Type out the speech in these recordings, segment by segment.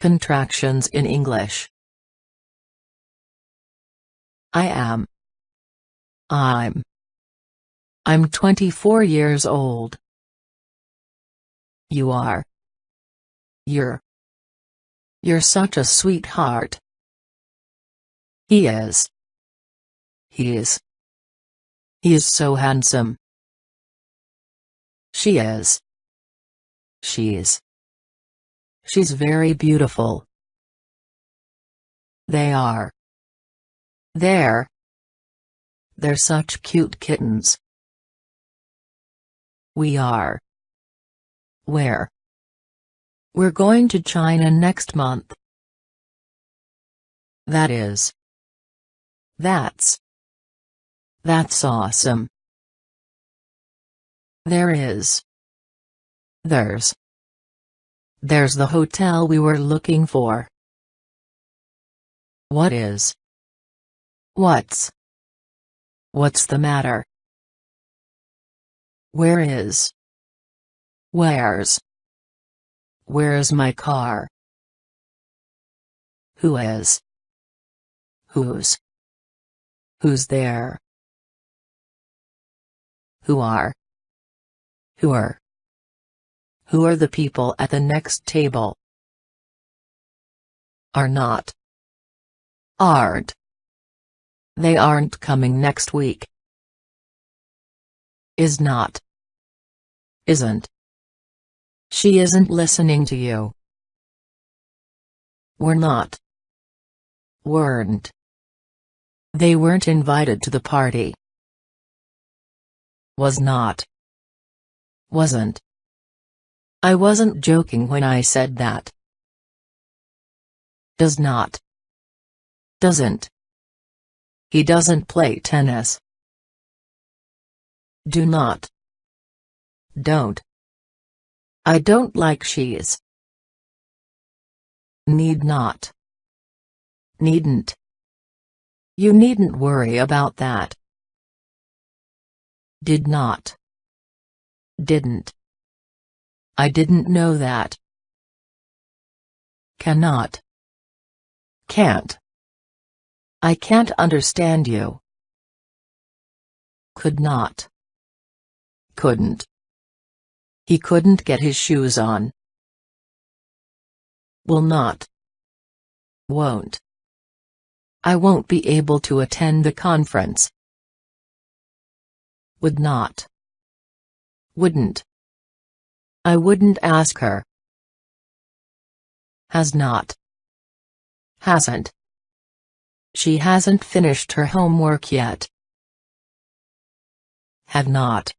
Contractions in English. I am. I'm 24 years old. You are. You're such a sweetheart. He is. He is so handsome. She is. She's very beautiful. They are. They're such cute kittens. We are. We're going to China next month. That's awesome. There's the hotel we were looking for. What's the matter? Where's my car? Who's there? Who are the people at the next table? Aren't. They aren't coming next week. Isn't. She isn't listening to you. Weren't. They weren't invited to the party. Wasn't. I wasn't joking when I said that. Doesn't. He doesn't play tennis. Don't. I don't like she's. Needn't. You needn't worry about that. Didn't. I didn't know that. Can't. I can't understand you. Couldn't. He couldn't get his shoes on. Won't. I won't be able to attend the conference. Wouldn't. I wouldn't ask her. Hasn't. She hasn't finished her homework yet. Haven't.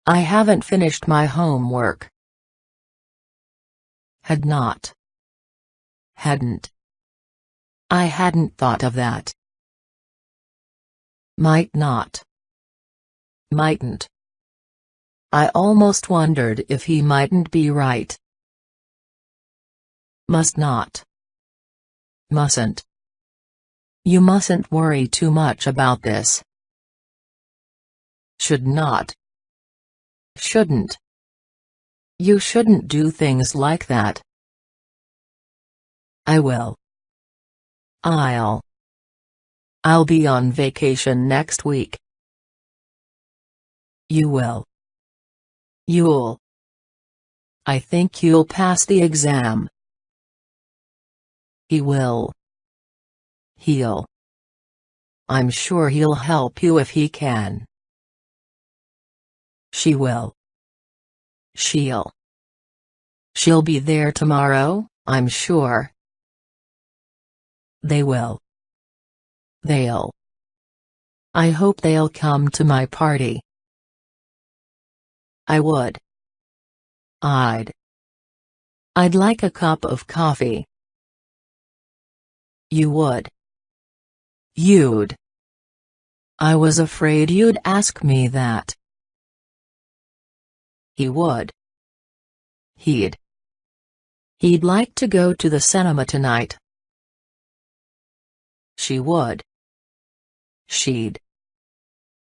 I haven't finished my homework. Hadn't. I hadn't thought of that. Mightn't. I almost wondered if he mightn't be right. Mustn't. You mustn't worry too much about this. Shouldn't. You shouldn't do things like that. I will. I'll be on vacation next week. You will. I think you'll pass the exam. He will. I'm sure he'll help you if he can. She will. She'll be there tomorrow, I'm sure. They will. I hope they'll come to my party. I would. I'd like a cup of coffee. You would. You'd. I was afraid you'd ask me that. He would. He'd like to go to the cinema tonight. She would.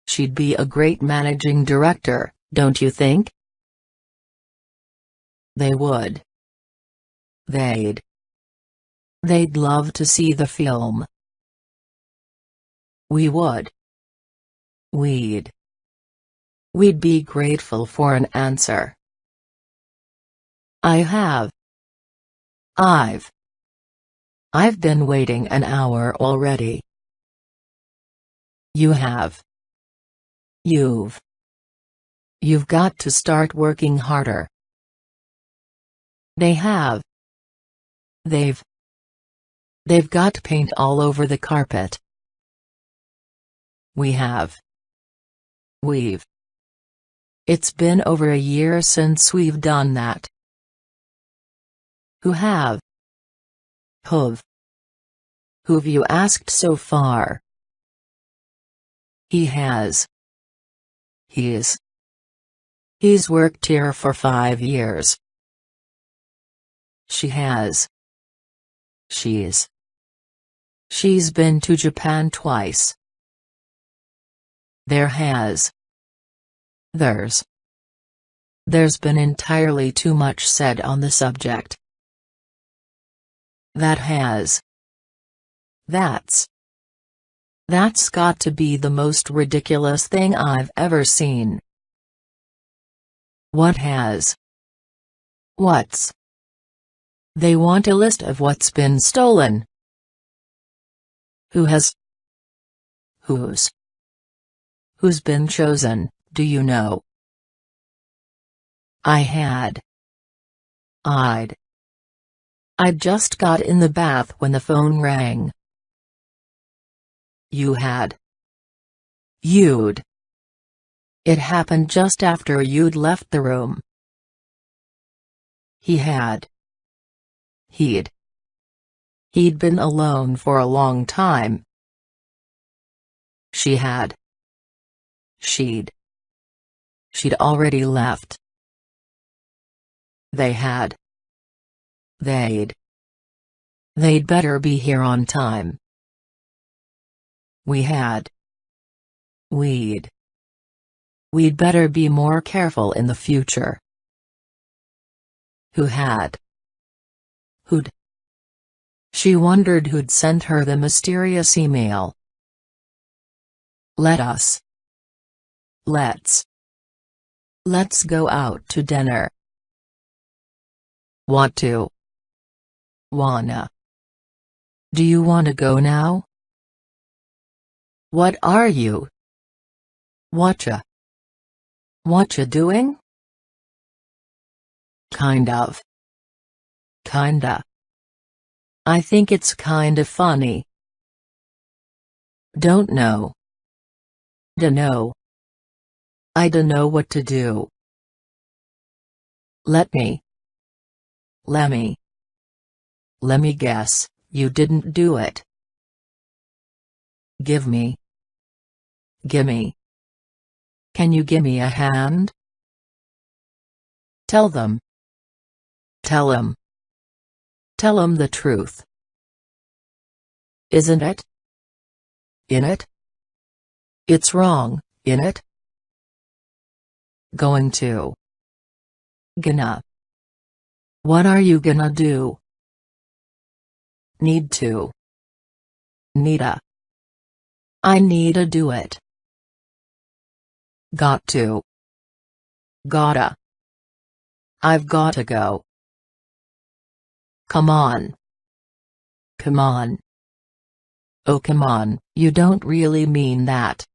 She'd be a great managing director, don't you think? They would. They'd. They'd love to see the film. We would. We'd. We'd be grateful for an answer. I have. I've been waiting an hour already. You have. You've got to start working harder. They have. They've got paint all over the carpet. We have. We've. It's been over a year since we've done that. Who have? Who've you asked so far? He has. He's worked here for 5 years. She has. She's been to Japan twice. There has. There's been entirely too much said on the subject. That has. That's got to be the most ridiculous thing I've ever seen. What has? What's? They want a list of what's been stolen. Who has? Who's been chosen, do you know? I'd just got in the bath when the phone rang. You had. You'd. It happened just after you'd left the room. He had. He'd been alone for a long time. She had. She'd already left. They had. They'd better be here on time. We had. We'd better be more careful in the future. Who had? Who'd? She wondered who'd sent her the mysterious email. Let's go out to dinner. Want to? Wanna? Do you wanna go now? What are you? Whatcha doing? Kinda. I think it's kinda funny. Don't know. Dunno. I dunno what to do. Lemme guess, you didn't do it. Gimme. Can you gimme a hand? Tell them the truth. Isn't it? Innit? It's wrong, innit? Going to. Gonna. What are you gonna do? Need to. Needa. I needa do it. Got to. Gotta. I've gotta go. Come on. Oh come on, you don't really mean that.